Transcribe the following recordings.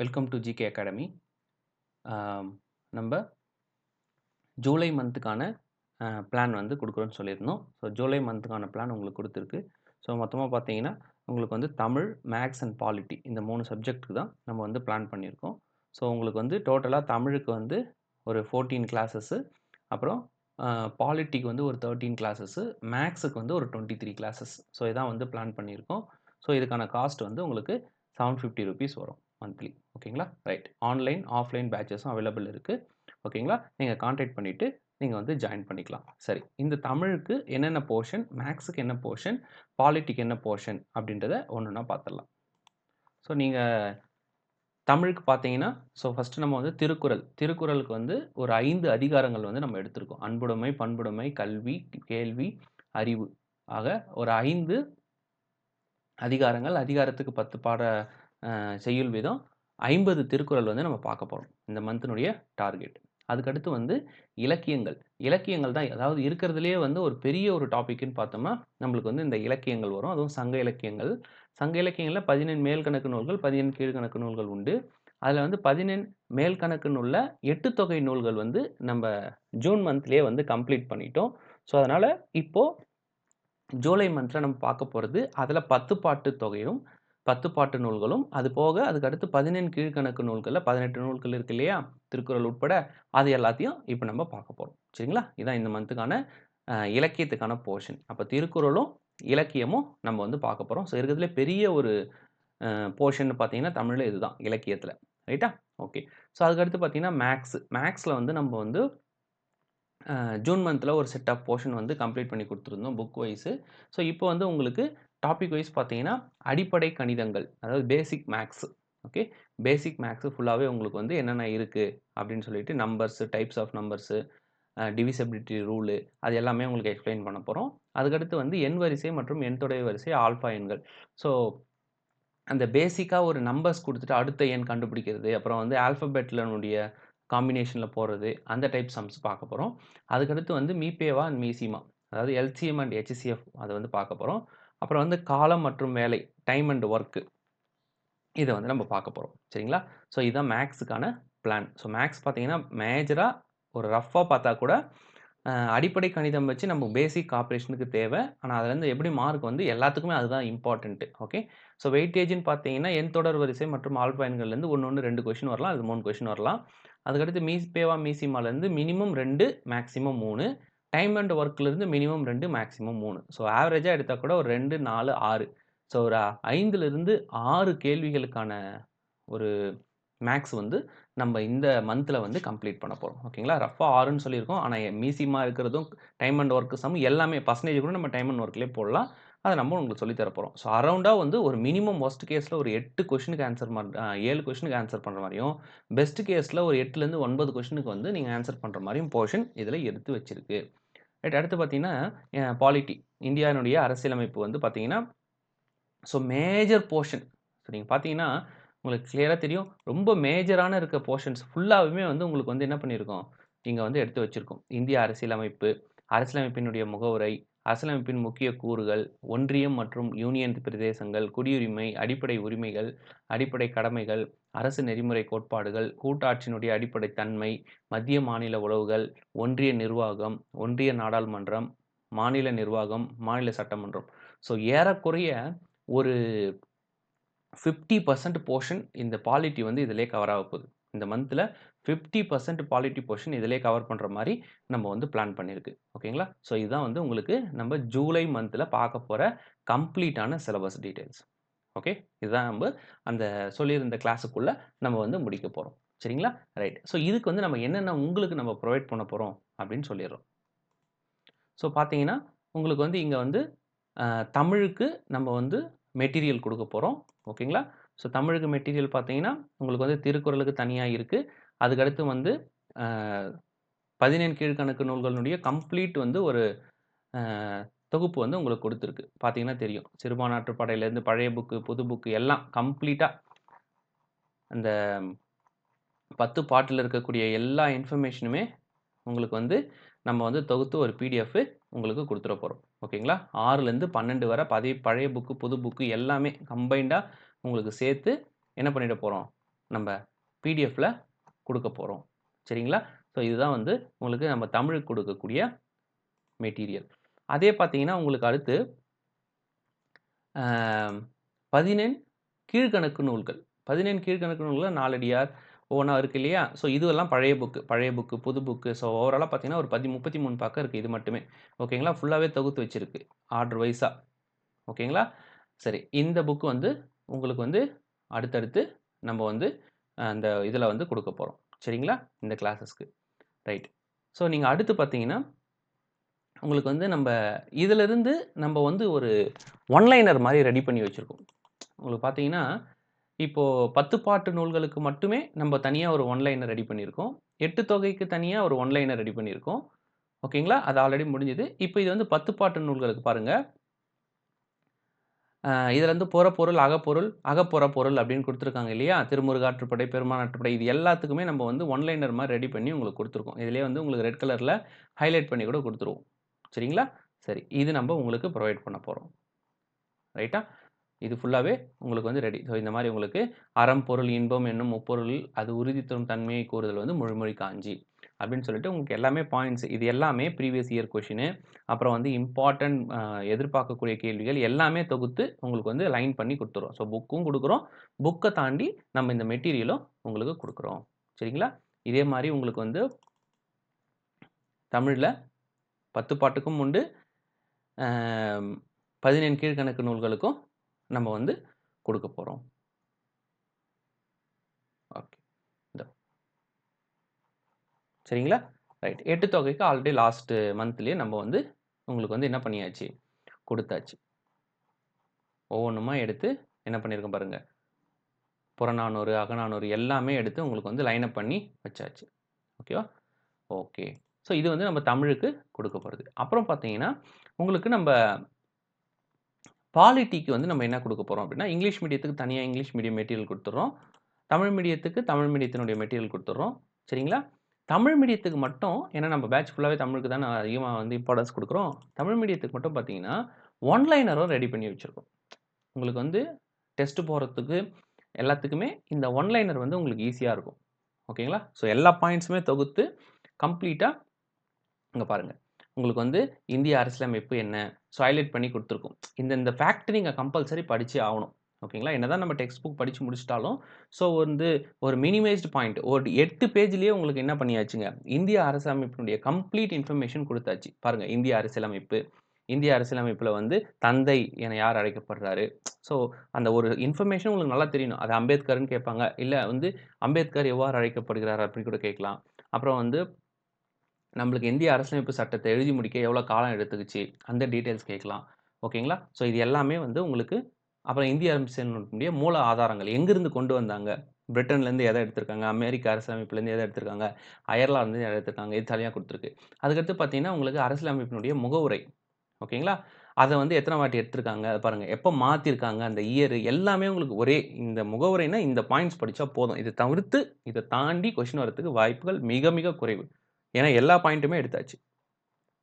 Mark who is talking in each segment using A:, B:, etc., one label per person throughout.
A: Welcome to GK academy. நம்ம July மந்த்துக்கான plan வந்து கொடுக்குறோன்னு சொல்லியிருந்தோம். ஸோ ஜூலை மந்த்துக்கான பிளான் உங்களுக்கு கொடுத்துருக்கு. ஸோ மொத்தமாக பார்த்தீங்கன்னா உங்களுக்கு வந்து தமிழ், மேக்ஸ் அண்ட் பாலிட்டி இந்த 3 சப்ஜெக்ட்டுக்கு தான் நம்ம வந்து பிளான் பண்ணியிருக்கோம். ஸோ உங்களுக்கு வந்து டோட்டலாக தமிழுக்கு வந்து ஒரு 14 கிளாஸஸ்ஸு, அப்புறம் பாலிட்டிக்கு வந்து ஒரு 13 கிளாஸஸ்ஸு, மேக்ஸுக்கு வந்து ஒரு 23 கிளாஸஸ். ஸோ இதான் வந்து பிளான் பண்ணியிருக்கோம். ஸோ இதுக்கான காஸ்ட் வந்து உங்களுக்கு ₹750 வரும் மந்த்லி. ஓகேங்களா? ரைட். ஆன்லைன், ஆஃப்லைன் பேட்சஸும் அவைலபிள் இருக்குது. ஓகேங்களா? நீங்கள் கான்டாக்ட் பண்ணிவிட்டு நீங்கள் வந்து ஜாயின் பண்ணிக்கலாம். சரி, இந்த தமிழுக்கு என்னென்ன போர்ஷன், மேக்ஸுக்கு என்ன போர்ஷன், பாலிட்டிக்கு என்ன போர்ஷன் அப்படின்றத ஒன்றா பார்த்துடலாம். ஸோ நீங்கள் தமிழுக்கு பார்த்தீங்கன்னா, ஸோ ஃபஸ்ட்டு நம்ம வந்து திருக்குறளுக்கு வந்து ஒரு 5 அதிகாரங்கள் வந்து நம்ம எடுத்திருக்கோம். அன்புடைமை, பண்புடைமை, கல்வி, கேள்வி, அறிவு ஆக ஒரு 5 அதிகாரங்கள். அதிகாரத்துக்கு 10 பாட செய்யுள் வீதம் 50 திருக்குறள் வந்து நம்ம பார்க்க போகிறோம். இந்த மந்த்தினுடைய டார்கெட். அதுக்கடுத்து வந்து இலக்கியங்கள் தான், அதாவது இருக்கிறதுலேயே வந்து ஒரு பெரிய ஒரு டாபிக்னு பார்த்தோம்னா நம்மளுக்கு வந்து இந்த இலக்கியங்கள் வரும். அதுவும் சங்க இலக்கியங்கள். சங்க இலக்கியங்களில் 17 மேல்கணக்கு நூல்கள், 17 கீழ்கணக்கு நூல்கள் உண்டு. அதில் வந்து 17 மேல்கணக்கு நூலில் 8 தொகை நூல்கள் வந்து நம்ம ஜூன் மந்த்லேயே வந்து கம்ப்ளீட் பண்ணிட்டோம். ஸோ அதனால் இப்போது ஜூலை மந்தில் நம்ம பார்க்க போகிறது அதில் 10 பாட்டு தொகையும் 10 பாட்டு நூல்களும், அது போக அதுக்கடுத்து 17 கீழ்கணக்கு நூல்களில் 18 நூல்கள் இருக்கு இல்லையா, திருக்குறள் உட்பட, அது எல்லாத்தையும் இப்போ நம்ம பார்க்க போகிறோம். சரிங்களா? இதான் இந்த மந்த்துக்கான இலக்கியத்துக்கான போர்ஷன். அப்போ திருக்குறளும் இலக்கியமும் நம்ம வந்து பார்க்க போகிறோம். ஸோ இருக்கிறதுலே பெரிய ஒரு போர்ஷன் பார்த்தீங்கன்னா தமிழில் இதுதான், இலக்கியத்தில். ரைட்டா? ஓகே. ஸோ அதுக்கடுத்து பார்த்தீங்கன்னா மேக்ஸில் வந்து நம்ம வந்து ஜூன் மந்தில் ஒரு செட் ஆஃப் போர்ஷன் வந்து கம்ப்ளீட் பண்ணி கொடுத்துருந்தோம் புக் வைஸு. ஸோ இப்போ வந்து உங்களுக்கு டாபிக் வைஸ் பார்த்தீங்கன்னா அடிப்படை கணிதங்கள், அதாவது basic maths. Okay, basic maths ஃபுல்லாகவே உங்களுக்கு வந்து என்னென்ன இருக்குது அப்படின்னு சொல்லிட்டு numbers, types of numbers, divisibility rule, அது எல்லாமே உங்களுக்கு எக்ஸ்பிளைன் பண்ண போகிறோம். அதுக்கடுத்து வந்து எண் வரிசை மற்றும் எண் தொடை வரிசை, ஆல்ஃபா எண்கள். ஸோ அந்த பேசிக்காக ஒரு நம்பர்ஸ் கொடுத்துட்டு அடுத்த எண் கண்டுபிடிக்கிறது, அப்புறம் வந்து ஆல்ஃபபெட்லனுடைய காம்பினேஷனில் போகிறது, அந்த டைப் சம்ஸ் பார்க்க போகிறோம். அதுக்கடுத்து வந்து மீபேவா அண்ட் மீசிமா, அதாவது எல்சிஎம் அண்ட் ஹெச்சிஎஃப், அதை வந்து பார்க்க போகிறோம். அப்புறம் வந்து காலம் மற்றும் வேலை, டைம் அண்ட் ஒர்க்கு, இதை வந்து நம்ம பார்க்க போகிறோம். சரிங்களா? ஸோ இதுதான் மேக்ஸுக்கான பிளான். ஸோ மேக்ஸ் பார்த்தீங்கன்னா மேஜராக ஒரு ரஃப்பாக பார்த்தா கூட அடிப்படை கணிதம் வச்சு நம்ம பேசிக் ஆப்ரேஷனுக்கு தேவை. ஆனால் அதுலேருந்து எப்படி மார்க் வந்து எல்லாத்துக்குமே அதுதான் இம்பார்ட்டன்ட்டு. ஓகே. ஸோ வெயிட்டேஜ்னு பார்த்தீங்கன்னா எண் தொடர் வரிசை மற்றும் ஆல்ஃபா எண்கள்லேருந்து 1 2 கொஷின் வரலாம், அது 3 கொஷின் வரலாம். அதுக்கடுத்து மீஸ்பேவா மீசிமாலேருந்து மினிமம் 2 மேக்ஸிமம் 3, டைம் அண்ட் ஒர்க்லேருந்து மினிமம் 2 மேக்ஸிமம் 3. ஸோ ஆவரேஜாக எடுத்தால் கூட ஒரு 2 4 6. ஸோ ஒரு 5லிருந்து 6 கேள்விகளுக்கான ஒரு மேக்ஸ் வந்து நம்ம இந்த மந்தில் வந்து கம்ப்ளீட் பண்ண போகிறோம். ஓகேங்களா? ரஃபாக 6ன்னு சொல்லியிருக்கோம். ஆனால் மீசியமாக இருக்கிறதும் டைம் அண்ட் ஒர்க்கு சம் எல்லாமே பர்சன்டேஜ் கூட நம்ம டைம் அண்ட் ஒர்க்லேயே போடலாம். அதை நம்ம உங்களுக்கு சொல்லி தர போகிறோம். ஸோ அரௌண்டாக வந்து ஒரு மினிமம் ஒர்ஸ்ட் கேஸில் ஒரு 8 கொஷனுக்கு ஆன்சர் 7 கொஷனுக்கு ஆன்சர் பண்ணுற மாதிரியும், பெஸ்ட் கேஸில் ஒரு 8லேருந்து 9 கொஷனுக்கு வந்து நீங்கள் ஆன்சர் பண்ணுற மாதிரியும் போர்ஷன் இதில் எடுத்து வச்சிருக்கு. ரைட். அடுத்து பார்த்தீங்கன்னா பாலிட்டி, இந்தியாவினுடைய அரசியலமைப்பு வந்து பார்த்தீங்கன்னா, ஸோ மேஜர் போர்ஷன். ஸோ நீங்கள் பார்த்தீங்கன்னா உங்களுக்கு கிளியராக தெரியும், ரொம்ப மேஜரான இருக்க போர்ஷன்ஸ் ஃபுல்லாகவுமே வந்து உங்களுக்கு வந்து என்ன பண்ணியிருக்கோம், இங்கே வந்து எடுத்து வச்சுருக்கோம். இந்திய அரசியலமைப்பு, அரசியலமைப்பினுடைய முகவுரை, அரசியலமைப்பின் முக்கிய கூறுகள், ஒன்றியம் மற்றும் யூனியன் பிரதேசங்கள், குடியுரிமை, அடிப்படை உரிமைகள், அடிப்படை கடமைகள், அரசு நெறிமுறை கோட்பாடுகள், கூட்டாட்சியினுடைய அடிப்படை தன்மை, மத்திய மாநில உறவுகள், ஒன்றிய நிர்வாகம், ஒன்றிய நாடாளுமன்றம், மாநில நிர்வாகம், மாநில சட்டமன்றம். ஸோ ஏறக்குறைய ஒரு 50% போர்ஷன் இந்த பாலிட்டி வந்து இதிலே கவர் ஆக போகுது. இந்த மந்தில் 50% பாலிட்டி போர்ஷன் இதிலே கவர் பண்ணுற மாதிரி நம்ம வந்து பிளான் பண்ணியிருக்கு. ஓகேங்களா? ஸோ இதுதான் வந்து உங்களுக்கு நம்ம ஜூலை மந்தில் பார்க்க போகிற கம்ப்ளீட்டான சிலபஸ் டீட்டெயில்ஸ். ஓகே, இதுதான் நம்ம அந்த சொல்லியிருந்த கிளாஸுக்குள்ளே நம்ம வந்து முடிக்க போகிறோம். சரிங்களா? ரைட். ஸோ இதுக்கு வந்து நம்ம என்னென்ன உங்களுக்கு நம்ம ப்ரொவைட் பண்ண போகிறோம் அப்படின்னு சொல்லிடுறோம். ஸோ பார்த்தீங்கன்னா உங்களுக்கு வந்து இங்கே வந்து தமிழுக்கு நம்ம வந்து மெட்டீரியல் கொடுக்க போகிறோம். ஓகேங்களா? ஸோ தமிழுக்கு மெட்டீரியல் பார்த்தீங்கன்னா உங்களுக்கு வந்து திருக்குறளுக்கு தனியாக இருக்குது. அதுக்கடுத்து வந்து 17 கீழ்கணக்கு நூல்களுடைய கம்ப்ளீட் வந்து ஒரு தொகுப்பு வந்து உங்களுக்கு கொடுத்துருக்கு. பார்த்தீங்கன்னா தெரியும், சிறுபான்மையாற்றுப்படையிலேருந்து பழைய புக்கு, புது புக்கு எல்லாம் கம்ப்ளீட்டாக அந்த 10 பாட்டில் இருக்கக்கூடிய எல்லா இன்ஃபர்மேஷனுமே உங்களுக்கு வந்து நம்ம வந்து தொகுத்து ஒரு பிடிஎஃப் உங்களுக்கு கொடுத்துட போகிறோம். ஓகேங்களா? 6லேருந்து 12 வரை பழைய புக்கு, புது புக்கு எல்லாமே கம்பைண்டாக உங்களுக்கு சேர்த்து என்ன பண்ணிட போகிறோம், நம்ம பிடிஎஃப்ல கொடுக்க போகிறோம். சரிங்களா? ஸோ இதுதான் வந்து உங்களுக்கு நம்ம தமிழுக்கு கொடுக்கக்கூடிய மெட்டீரியல். அதே பார்த்தீங்கன்னா உங்களுக்கு அடுத்து 14 கீழ்கணக்கு நூல்கள். 14 கீழ்கணக்கு நூல்கள் நாலடியார் ஒவ்வொன்றா இருக்கு இல்லையா? ஸோ இதுவெல்லாம் பழைய புக்கு, புது புக்கு. ஸோ ஓவராலாக பார்த்தீங்கன்னா ஒரு 33 பக்கம் இருக்குது இது மட்டுமே. ஓகேங்களா? ஃபுல்லாகவே தொகுத்து வச்சிருக்கு ஆர்டர் வைஸாக. ஓகேங்களா? சரி, இந்த புக்கு வந்து உங்களுக்கு வந்து அடுத்தடுத்து நம்ம வந்து அந்த இதில் வந்து கொடுக்க போகிறோம். சரிங்களா? இந்த கிளாஸஸ்க்கு. ரைட். ஸோ நீங்கள் அடுத்து பார்த்தீங்கன்னா உங்களுக்கு வந்து நம்ம இதிலிருந்து நம்ம வந்து ஒரு ஒன்லைனர் மாதிரி ரெடி பண்ணி வச்சுருக்கோம். உங்களுக்கு பார்த்தீங்கன்னா இப்போ 10 பாட்டு நூல்களுக்கு மட்டுமே நம்ம தனியாக ஒரு ஒன்லைனர் ரெடி பண்ணியிருக்கோம். 8 தொகைக்கு தனியாக ஒரு ஒன்லைனர் ரெடி பண்ணியிருக்கோம். ஓகேங்களா? அது ஆல்ரெடி முடிஞ்சது. இப்போ இது வந்து 10 பாட்டு நூல்களுக்கு பாருங்க. இதில் வந்து புறப்பொருள், அகப்பொருள், அகப்புறப்பொருள் அப்படின்னு கொடுத்துருக்காங்க இல்லையா? திருமுருகாற்றுப்படை, பெருமானாற்றுப்படை இது எல்லாத்துக்குமே நம்ம வந்து ஒன்லைனர் மாதிரி ரெடி பண்ணி உங்களுக்கு கொடுத்துருக்கோம். இதிலேயே வந்து உங்களுக்கு ரெட் கலரில் ஹைலைட் பண்ணி கூட கொடுத்துருவோம். சரிங்களா? சரி, இது நம்ம உங்களுக்கு ப்ரொவைட் பண்ண போகிறோம். ரைட்டா? இது ஃபுல்லாகவே உங்களுக்கு வந்து ரெடி. ஸோ இந்த மாதிரி உங்களுக்கு அறம், பொருள், இன்பம் என்னும் முப்பொருள் அது உறுதி தரும் தன்மையை கூறுதல் வந்து முழுமொழி காஞ்சி அப்படின்னு சொல்லிட்டு உங்களுக்கு எல்லாமே பாயிண்ட்ஸ் இது எல்லாமே ப்ரீவியஸ் இயர் கொஷினு அப்புறம் வந்து இம்பார்ட்டன்ட் எதிர்பார்க்கக்கூடிய கேள்விகள் எல்லாமே தொகுத்து உங்களுக்கு வந்து லைன் பண்ணி கொடுத்துரும். ஸோ புக்கும் கொடுக்குறோம், புக்கை தாண்டி நம்ம இந்த மெட்டீரியலும் உங்களுக்கு கொடுக்குறோம். சரிங்களா? இதே மாதிரி உங்களுக்கு வந்து தமிழில் 10 பாட்டுக்கும் உண்டு, 17 கீழ்கணக்கு நூல்களுக்கும் நம்ம வந்து கொடுக்க போகிறோம். ஓகே, சரிங்களா? ரைட். 8 தொகைக்கு ஆல்ரெடி லாஸ்ட் மந்த்லேயே நம்ம வந்து உங்களுக்கு வந்து என்ன பண்ணியாச்சு, கொடுத்தாச்சு. ஒவ்வொன்றுமா எடுத்து என்ன பண்ணியிருக்கோம் பாருங்கள், புறநானூறு, அகநானூறு எல்லாமே எடுத்து உங்களுக்கு வந்து லைனப் பண்ணி வச்சாச்சு. ஓகேவா? ஓகே. ஸோ இது வந்து நம்ம தமிழுக்கு கொடுக்க போகிறது. அப்புறம் பார்த்தீங்கன்னா உங்களுக்கு நம்ம பாலிட்டிக்கு வந்து நம்ம என்ன கொடுக்க போகிறோம் அப்படின்னா, இங்கிலீஷ் மீடியத்துக்கு தனியாக இங்கிலீஷ் மீடியம் மெட்டீரியல் கொடுத்துட்றோம். தமிழ் மீடியத்துக்கு தமிழ் மீடியத்தினுடைய மெட்டீரியல் கொடுத்துட்றோம். சரிங்களா? தமிழ் மீடியத்துக்கு மட்டும் ஏன்னா நம்ம பேட்ச் ஃபுல்லாகவே தமிழுக்கு தான் அதிகமாக வந்து இம்பார்ட்டன்ஸ் கொடுக்குறோம். தமிழ் மீடியத்துக்கு மட்டும் பார்த்தீங்கன்னா ஒன்லைனரும் ரெடி பண்ணி வச்சுருக்கோம். உங்களுக்கு வந்து டெஸ்ட் போகிறதுக்கு எல்லாத்துக்குமே இந்த ஒன்லைனர் வந்து உங்களுக்கு ஈஸியாக இருக்கும். ஓகேங்களா? ஸோ எல்லா பாயிண்ட்ஸுமே தொகுத்து கம்ப்ளீட்டாக இங்கே பாருங்கள், உங்களுக்கு வந்து இந்திய அரசியலமைப்பு என்ன ஸோ ஹைலைட் பண்ணி கொடுத்துருக்கோம். இந்த ஃபேக்ட் நீங்கள் கம்பல்சரி படிச்சே ஆகணும். ஓகேங்களா? என்னதான் நம்ம டெக்ஸ்ட் புக் படித்து முடிச்சிட்டாலும் ஸோ வந்து ஒரு மினிமைஸ்டு பாயிண்ட் ஒரு 8 பேஜ்லேயே உங்களுக்கு என்ன பண்ணியாச்சுங்க, இந்திய அரசியலமைப்பினுடைய கம்ப்ளீட் இன்ஃபர்மேஷன் கொடுத்தாச்சு. பாருங்கள், இந்திய அரசியலமைப்பு, இந்திய அரசியலமைப்பில் வந்து தந்தை என யார் அழைக்கப்படுறாரு. ஸோ அந்த ஒரு இன்ஃபர்மேஷன் உங்களுக்கு நல்லா தெரியணும். அது அம்பேத்கர்னு கேட்பாங்க, இல்லை வந்து அம்பேத்கர் எவ்வாறு அழைக்கப்படுகிறார் அப்படின்னு கூட கேட்கலாம். அப்புறம் வந்து நம்மளுக்கு இந்திய அரசியலமைப்பு சட்டத்தை எழுதி முடிக்க எவ்வளோ காலம் எடுத்துக்கிச்சு அந்த டீட்டெயில்ஸ் கேட்கலாம். ஓகேங்களா? ஸோ இது எல்லாமே வந்து உங்களுக்கு அப்புறம் இந்திய அரசியலமைப்பினுடைய மூல ஆதாரங்கள் எங்கிருந்து கொண்டு வந்தாங்க, பிரிட்டன்லேருந்து எதை எடுத்திருக்காங்க, அமெரிக்க அரசியலமைப்புலேருந்து எதை எடுத்திருக்காங்க, அயர்லாந்துலேருந்து எதை எடுத்திருக்காங்க, இது தனியாக கொடுத்துருக்கு. அதுக்கடுத்து பார்த்தீங்கன்னா உங்களுக்கு அரசியலமைப்பினுடைய முகவுரை. ஓகேங்களா? அதை வந்து எத்தனை வாட்டி எடுத்திருக்காங்க அதை பாருங்கள், எப்போ மாற்றிருக்காங்க அந்த இயர் எல்லாமே உங்களுக்கு ஒரே இந்த முகவுரைனா இந்த பாயிண்ட்ஸ் படித்தா போதும். இதை தவிர்த்து இதை தாண்டி கொஷின் வரதுக்கு வாய்ப்புகள் மிக மிக குறைவு. ஏன்னா எல்லா பாயிண்ட்டுமே எடுத்தாச்சு.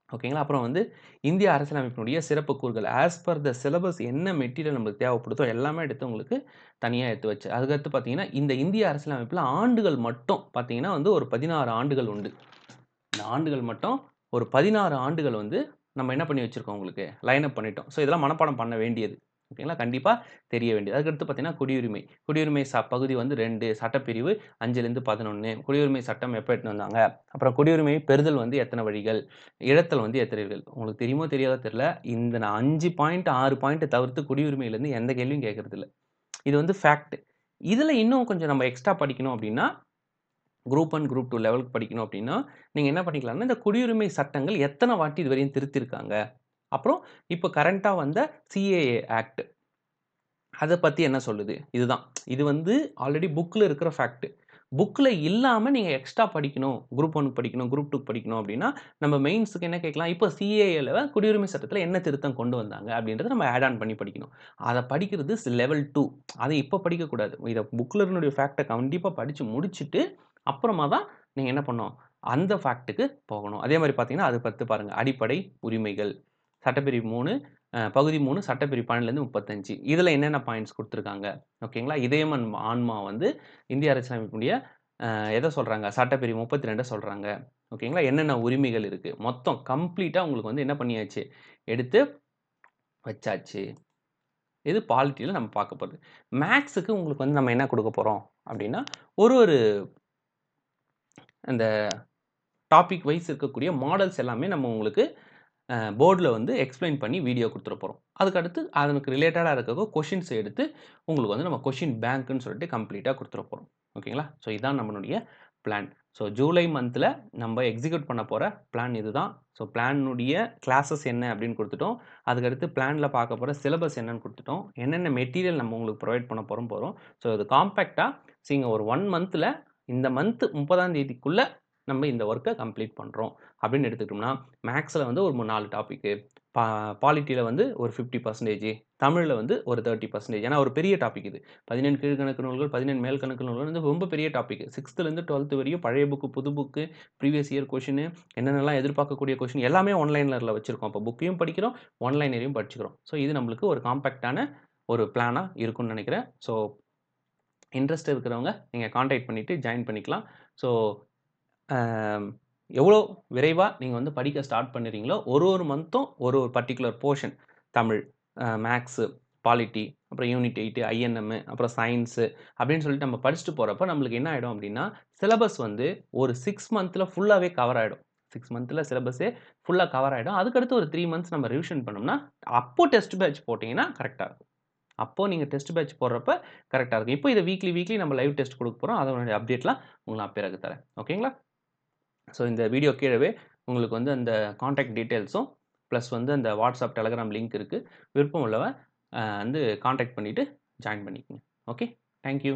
A: ஓகேங்களா? அப்புறம் வந்து இந்திய அரசியலமைப்பினுடைய சிறப்பு கூறுகள் ஆஸ் பர் த சிலபஸ் என்ன மெட்டீரியல் நம்மளுக்கு தேவைப்படுதோ எல்லாமே எடுத்து உங்களுக்கு தனியாக எடுத்து வச்சு. அதுக்கடுத்து பார்த்தீங்கன்னா இந்த இந்திய அரசியலமைப்பில் ஆண்டுகள் மட்டும் பார்த்தீங்கன்னா வந்து ஒரு 16 ஆண்டுகள் உண்டு. இந்த ஆண்டுகள் மட்டும் ஒரு 16 ஆண்டுகள் வந்து நம்ம என்ன பண்ணி வச்சுருக்கோம், உங்களுக்கு லைன் அப் பண்ணிட்டோம். ஸோ இதெல்லாம் மனப்பாடம் பண்ண வேண்டியது. ஓகேங்களா? கண்டிப்பாக தெரிய வேண்டியது. அதுக்கடுத்து பார்த்தீங்கன்னா குடியுரிமை. குடியுரிமை பகுதி வந்து 2 சட்டப்பிரிவு 5லேருந்து 11. குடியுரிமை சட்டம் எப்போ எடுத்துன்னு வந்தாங்க, அப்புறம் குடியுரிமை பெறுதல் வந்து எத்தனை வழிகள், இழத்தல் வந்து எத்தனை வழிகள். உங்களுக்கு தெரியுமோ தெரியாதோ தெரியல, இந்த நான் 5 பாயிண்ட் 6 பாயிண்ட் தவிர்த்து குடியுரிமையிலேருந்து எந்த கேள்வியும் கேட்கறதில்ல. இது வந்து ஃபேக்ட். இதில் இன்னும் கொஞ்சம் நம்ம எக்ஸ்ட்ரா படிக்கணும் அப்படின்னா குரூப் 1, குரூப் 2 லெவலுக்கு படிக்கணும் அப்படின்னா, நீங்க என்ன பண்ணிக்கலாம்னா, இந்த குடியுரிமை சட்டங்கள் எத்தனை வாட்டி இதுவரையும் திருத்தியிருக்காங்க. அப்புறம் இப்போ கரண்ட்டா வந்த சிஏஏ ஆக்ட். அத பத்தி என்ன சொல்லுது? இதுதான். இது வந்து ஆல்ரெடி புக்ல இருக்கிற ஃபேக்ட். புக்ல இல்லாம நீங்க எக்ஸ்ட்ரா படிக்கணும். குரூப் 1 படிக்கணும், குரூப் 2 படிக்கணும் அப்படின்னா, நம்ம மெயின்ஸ்க்கு என்ன கேட்கலாம்? இப்போ சிஏஏல குடியுரிமை சட்டத்தில என்ன திருத்தம் கொண்டு வந்தாங்க அப்படின்றத நம்ம ஆட் ஆன் பண்ணி படிக்கணும். அத படிக்கிறது லெவல் 2. அத இப்ப படிக்கக்கூடாது. இத புக்ல இருக்கக்கூடிய ஃபேக்ட்ட கண்டிப்பா படிச்சு முடிச்சுட்டு, அப்புறமா தான் நீங்க என்ன பண்ணணும்? அந்த ஃபேக்ட்டுக்கு போகணும். அதே மாரி பார்த்தீங்கன்னா, அது 10 பாருங்க. அடிப்படை உரிமைகள். சட்டப்பிரிவு 3 பகுதி 3 சட்டப்பிரிவு 12லேருந்து 35 இதில என்னென்ன பாயிண்ட்ஸ் குடுத்துருக்காங்க. ஓகேங்களா? இதயம் ஆன்மா வந்து இந்திய அரசியலமைப்பினுடைய எத சொல்றாங்க? சட்டப்பிரிவு 32 சொல்றாங்க. ஓகேங்களா? என்னென்ன உரிமைகள் இருக்கு. மொத்தம் கம்ப்ளீட்டா உங்களுக்கு வந்து என்ன பண்ணியாச்சு, எடுத்து வச்சாச்சு. இது பாலிட்டில நம்ம பார்க்க போறது. மேத்ஸ்க்கு உங்களுக்கு வந்து நம்ம என்ன குடுக்க போறோம் அப்டின்னா, ஒரு ஒரு அந்த டாபிக் வைஸ் இருக்கக்கூடிய மாடல்ஸ் எல்லாமே நம்ம உங்களுக்கு போர்ட்ல வந்து எக்ஸ்ப்ளைன் பண்ணி வீடியோ குடுத்துற போறோம். அதுக்கு அடுத்து அதுக்கு ரிலேட்டடா இருக்க கொஸ்டின்ஸ் எடுத்து உங்களுக்கு வந்து நம்ம கொஸ்டின் பேங்க்ன்னு சொல்லிட்டு கம்ப்ளீட்டா குடுத்துற போறோம். ஓகேங்களா? ஸோ இதான் நம்மளுடைய பிளான். ஸோ ஜூலை மந்த்ல நம்ம எக்ஸிக்யூட் பண்ண போற பிளான் இதுதான். ஸோ பிளானுடைய கிளாஸஸ் என்ன அப்படின்னு குடுத்துட்டோம். அதுக்கு அடுத்து பிளான்ல பார்க்க போற சிலபஸ் என்னன்னு குடுத்துட்டோம். என்னென்ன மெட்டீரியல் நம்ம உங்களுக்கு புரொவைட் பண்ண போறோம். ஸோ இது காம்பேக்ட்டா நீங்க ஒரு 1 மந்த்ல இந்த மந்த் 30ஆம் தேதிக்குள்ள நம்ம இந்த வொர்க்க கம்ப்ளீட் பண்றோம் அப்படின்னு எடுத்துக்கிட்டோம்னா, மேத்ஸ்ல வந்து ஒரு 4 டாபிக்கு, பாலிட்டில வந்து ஒரு 50% தமிழ்ல வந்து ஒரு 30% ஏன்னா ஒரு பெரிய டாபிக் இது. 17 கீழ்க்கணக்கு நூல்கள், 17 மேல்கணக்கு நூல்கள் வந்து ரொம்ப பெரிய டாபிக். 6த்துலேருந்து 12த் வரையும் பழைய புக்கு, புது புக்கு, ப்ரீவியஸ் இயர் கொஸ்டின் என்னென்னலாம் எதிர்பார்க்கக்கூடிய கொஸ்டின் எல்லாமே ஒன்லைனர்ல வச்சிருக்கோம். அப்போ புக்கையும் படிக்கிறோம், ஒன்லைனரையும் படிச்சுக்கிறோம். ஸோ இது நம்மளுக்கு ஒரு காம்பேக்ட்டான ஒரு பிளானா இருக்கும்னு நினைக்கிறேன். ஸோ இன்ட்ரெஸ்ட் இருக்கிறவங்க நீங்க கான்டாக்ட் பண்ணிட்டு ஜாயின் பண்ணிக்கலாம். ஸோ எவ்வளோ விரைவா நீங்க வந்து படிக்க ஸ்டார்ட் பண்ணுறீங்களோ, ஒரு ஒரு மந்த்தும் ஒரு ஒரு particular portion Tamil, maths, polity, அப்புறம் யூனிட் 8, ஐஎன்எம், அப்புறம் சயின்ஸு அப்படின்னு சொல்லிட்டு நம்ம படிச்சுட்டு போறப்ப நம்மளுக்கு என்ன ஆயிடும் அப்படின்னா, சிலபஸ் வந்து ஒரு 6 மந்த்ல ஃபுல்லாவே கவர் ஆயிடும். 6 மந்த்ல சிலபஸே ஃபுல்லா கவர் ஆயிடும். அதுக்கடுத்து ஒரு 3 மந்த்ஸ் நம்ம ரிவிஷன் பண்ணோம்னா, அப்போ டெஸ்ட் பேட்ச் போட்டீங்கன்னா கரெக்ட்டா இருக்கும். அப்போ நீங்க டெஸ்ட் பேட்ச் போடுறப்ப கரெக்ட்டா இருக்கும். இப்போ இத வீக்லி நம்ம லைவ் டெஸ்ட் குடுக்க போறோம். அதனுடைய அப்டேட்லாம் உங்களுக்கு நான் பிறகு தரேன். ஓகேங்களா? ஸோ இந்த வீடியோ கீழவே உங்களுக்கு வந்து அந்த கான்டாக்ட் டீட்டெயில்ஸும், ப்ளஸ் வந்து அந்த வாட்ஸ்அப், டெலகிராம் லிங்க் இருக்கு. விருப்பம் உள்ளவன் வந்து கான்டாக்ட் பண்ணிட்டு ஜாயின் பண்ணிக்கங்க. ஓகே. Thank you.